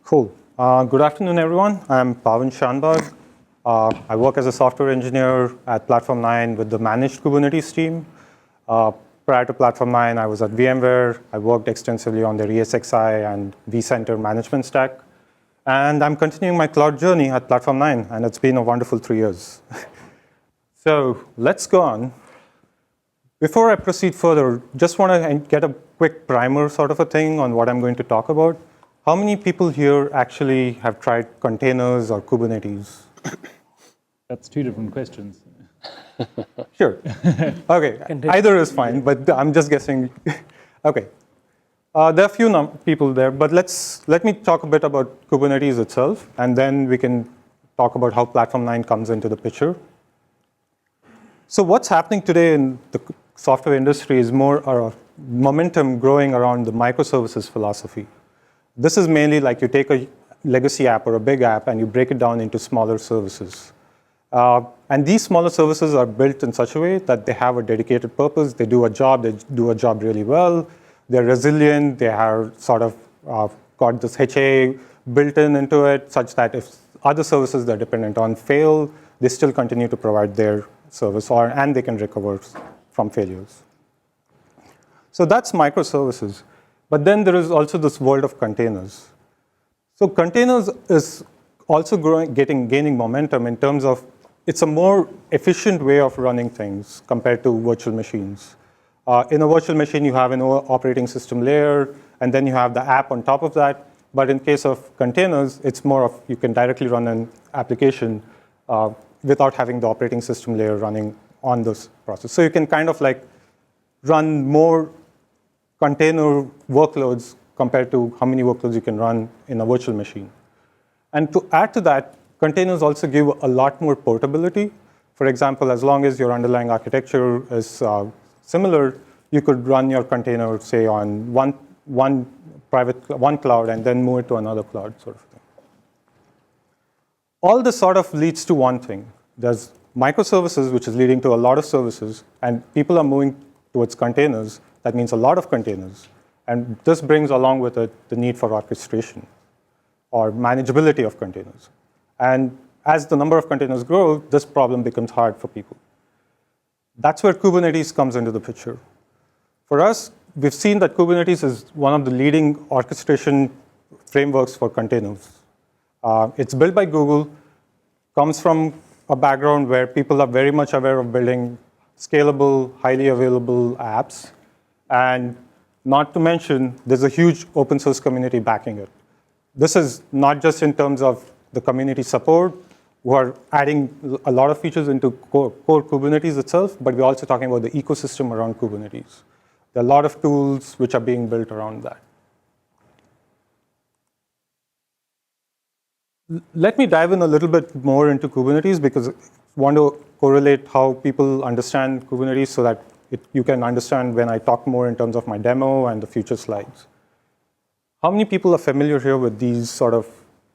Cool. Good afternoon, everyone. I'm Paavan Shanbhag. I work as a software engineer at Platform9 with the managed Kubernetes team. Prior to Platform9, I was at VMware. I worked extensively on their ESXi and vCenter management stack. And I'm continuing my cloud journey at Platform9, and it's been a wonderful 3 years. So let's go on. Before I proceed further, just want to get a quick primer sort of a thing on what I'm going to talk about. How many people here actually have tried containers or Kubernetes? That's two different questions. Sure. Okay, either is fine, but I'm just guessing. Okay. There are a few people there, but let me talk a bit about Kubernetes itself, and then we can talk about how Platform9 comes into the picture. So what's happening today in the software industry is more momentum growing around the microservices philosophy. This is mainly like you take a legacy app or a big app and you break it down into smaller services. And these smaller services are built in such a way that they have a dedicated purpose. They do a job really well. They're resilient. They are sort of got this HA built into it such that if other services they're dependent on fail, they still continue to provide their service and they can recover from failures. So that's microservices. But then there is also this world of containers. So containers is also gaining momentum in terms of it's a more efficient way of running things compared to virtual machines. In a virtual machine, you have an operating system layer, and then you have the app on top of that. But in case of containers, it's more of you can directly run an application without having the operating system layer running on this process. So you can kind of like run more container workloads compared to how many workloads you can run in a virtual machine. And to add to that, containers also give a lot more portability. For example, as long as your underlying architecture is similar, you could run your container, say, on one cloud and then move it to another cloud, sort of thing. All this sort of leads to one thing. There's microservices, which is leading to a lot of services, and people are moving towards containers. That means a lot of containers. And this brings along with it the need for orchestration or manageability of containers. And as the number of containers grow, this problem becomes hard for people. That's where Kubernetes comes into the picture. For us, we've seen that Kubernetes is one of the leading orchestration frameworks for containers. It's built by Google, comes from a background where people are very much aware of building scalable, highly available apps. And not to mention, there's a huge open source community backing it. This is not just in terms of the community support, who are adding a lot of features into core Kubernetes itself, but we're also talking about the ecosystem around Kubernetes. There are a lot of tools which are being built around that. Let me dive in a little bit more into Kubernetes because I want to correlate how people understand Kubernetes so that you can understand when I talk more in terms of my demo and the future slides. How many people are familiar here with these sort of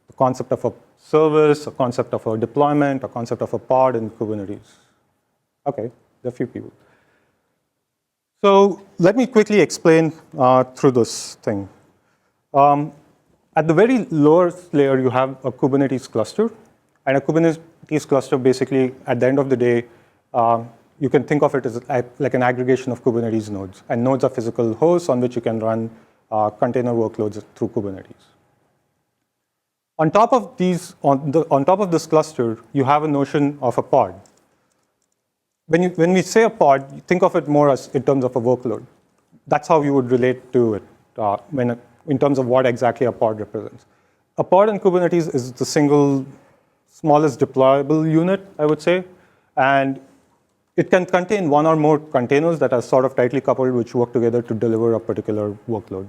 the concept of a service, a concept of a deployment, a concept of a pod in Kubernetes? Okay, there are a few people. So let me quickly explain through this thing. At the very lowest layer, you have a Kubernetes cluster. And a Kubernetes cluster, basically, at the end of the day, you can think of it as like an aggregation of Kubernetes nodes. And nodes are physical hosts on which you can run container workloads through Kubernetes. On top of this cluster, you have a notion of a pod. When we say a pod, think of it more as in terms of a workload. That's how you would relate to it in terms of what exactly a pod represents. A pod in Kubernetes is the single smallest deployable unit, I would say. And it can contain one or more containers that are sort of tightly coupled, which work together to deliver a particular workload.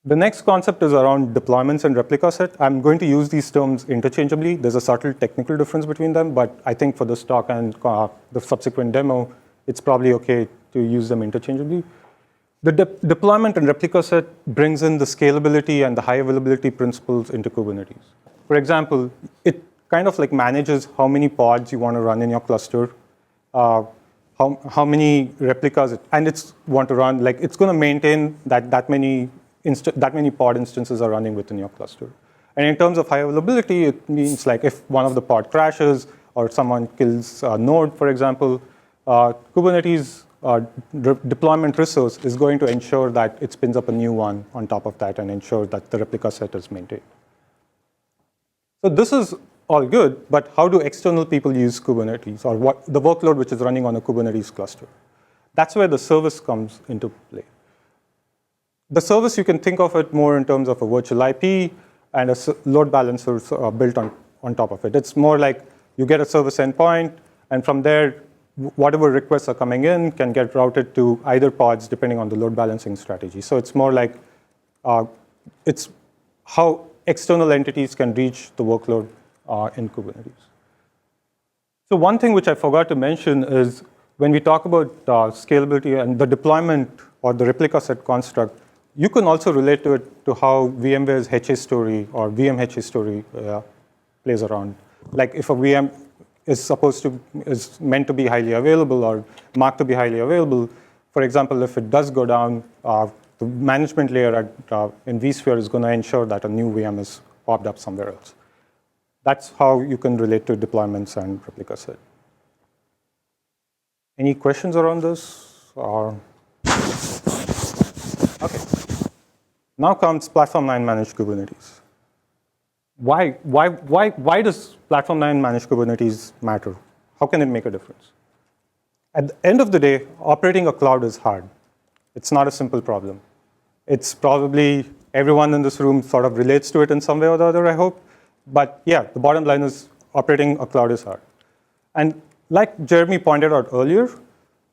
The next concept is around deployments and replica set. I'm going to use these terms interchangeably. There's a subtle technical difference between them, but I think for this talk and the subsequent demo, it's probably OK to use them interchangeably. The deployment and replica set brings in the scalability and the high availability principles into Kubernetes. For example, it kind of like manages how many pods you want to run in your cluster, how many replicas, and it's want to run, like it's going to maintain that many that many pod instances are running within your cluster. And in terms of high availability, it means like if one of the pod crashes or someone kills a node, for example, Kubernetes deployment resource is going to ensure that it spins up a new one on top of that and ensure that the replica set is maintained. So this is all good, but how do external people use Kubernetes, or what the workload which is running on a Kubernetes cluster? That's where the service comes into play. The service, you can think of it more in terms of a virtual IP and a load balancer built on top of it. It's more like you get a service endpoint, and from there, whatever requests are coming in can get routed to either pods depending on the load balancing strategy. So it's more like it's how external entities can reach the workload in Kubernetes. So one thing which I forgot to mention is when we talk about scalability and the deployment or the replica set construct, you can also relate to it to how VMware's HA story or VM HA story plays around. Like if a VM is meant to be highly available or marked to be highly available, for example, if it does go down, the management layer in vSphere is going to ensure that a new VM is popped up somewhere else. That's how you can relate to deployments and replica set. Any questions around this? Or okay. Now comes Platform9 managed Kubernetes. Why does Platform9 managed Kubernetes matter? How can it make a difference? At the end of the day, operating a cloud is hard. It's not a simple problem. It's probably everyone in this room sort of relates to it in some way or the other, I hope. But yeah, the bottom line is operating a cloud is hard. And like Jeremy pointed out earlier,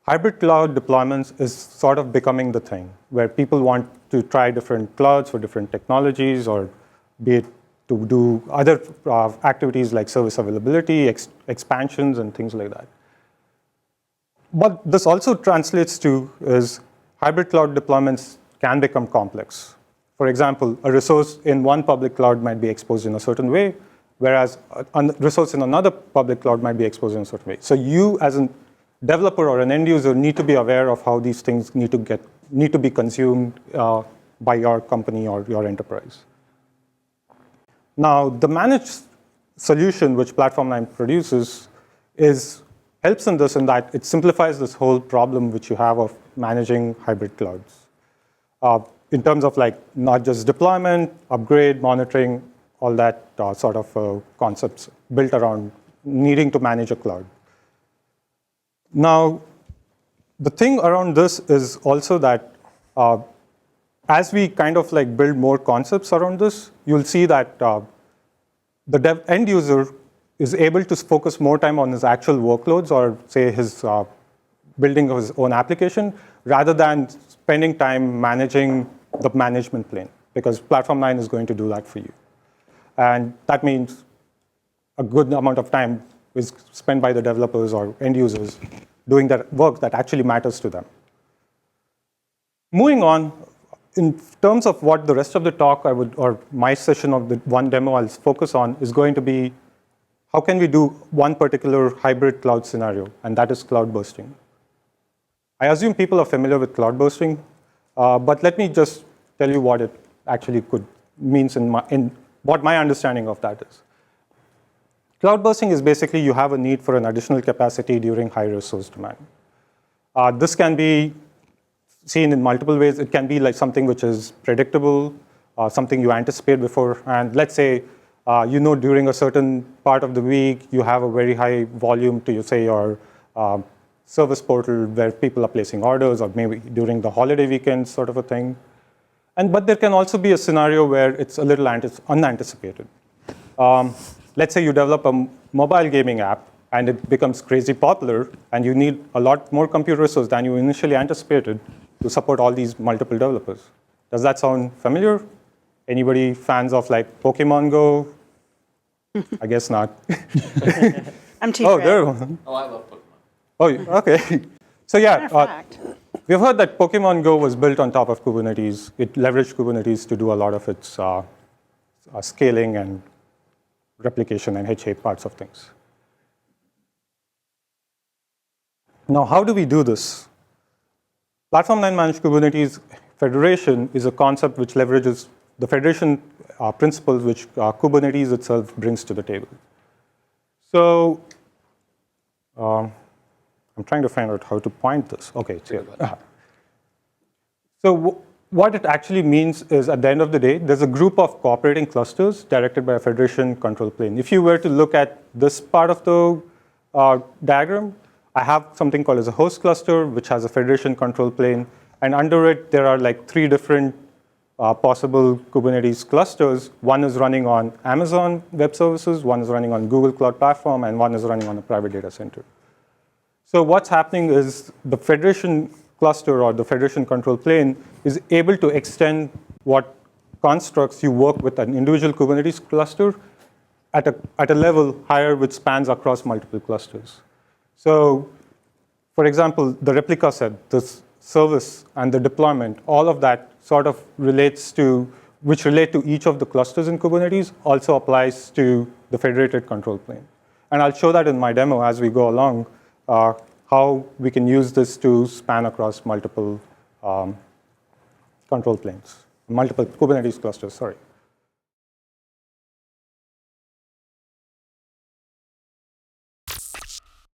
hybrid cloud deployments is sort of becoming the thing where people want to try different clouds for different technologies, or be it to do other activities like service availability, expansions, and things like that. What this also translates to is hybrid cloud deployments can become complex. For example, a resource in one public cloud might be exposed in a certain way, whereas a resource in another public cloud might be exposed in a certain way. So you, as a developer or an end user, need to be aware of how these things need to be consumed by your company or your enterprise. Now, the managed solution which Platform9 produces helps in this in that it simplifies this whole problem which you have of managing hybrid clouds. In terms of like not just deployment, upgrade, monitoring, all that sort of concepts built around needing to manage a cloud. Now, the thing around this is also that as we kind of like build more concepts around this, you'll see that the end user is able to focus more time on his actual workloads or say his building of his own application rather than spending time managing the management plane, because Platform9 is going to do that for you. And that means a good amount of time is spent by the developers or end users doing that work that actually matters to them. Moving on, in terms of what the rest of the talk or my session of the one demo I'll focus on is going to be how can we do one particular hybrid cloud scenario, and that is cloud bursting. I assume people are familiar with cloud bursting, but let me just tell you what it actually means in what my understanding of that is. Cloud bursting is basically you have a need for an additional capacity during high resource demand. This can be seen in multiple ways. It can be like something which is predictable, something you anticipate before. And let's say, during a certain part of the week, you have a very high volume to, say, your service portal where people are placing orders, or maybe during the holiday weekend sort of a thing. But there can also be a scenario where it's a little unanticipated. Let's say you develop a mobile gaming app, and it becomes crazy popular, and you need a lot more compute resources than you initially anticipated to support all these multiple developers. Does that sound familiar? Anybody fans of like Pokemon Go? I guess not. I'm too. Oh, there. Oh, I love Pokemon. Oh, okay. So yeah, we've heard that Pokemon Go was built on top of Kubernetes. It leveraged Kubernetes to do a lot of its scaling and replication and HA parts of things. Now, how do we do this? Platform9 managed Kubernetes federation is a concept which leverages the federation principles which Kubernetes itself brings to the table. So I'm trying to find out how to point this. Okay, it's here. So what it actually means is, at the end of the day, there's a group of cooperating clusters directed by a federation control plane. If you were to look at this part of the diagram, I have something called as a host cluster, which has a federation control plane. And under it, there are like 3 different possible Kubernetes clusters. One is running on Amazon Web Services, one is running on Google Cloud Platform, and one is running on a private data center. So what's happening is the federation cluster or the federation control plane is able to extend what constructs you work with an individual Kubernetes cluster at a level higher, which spans across multiple clusters. So, for example, the replica set, this service and the deployment, all of that sort of relates to, which relate to each of the clusters in Kubernetes, also applies to the federated control plane. And I'll show that in my demo as we go along, how we can use this to span across multiple control planes, multiple Kubernetes clusters, sorry.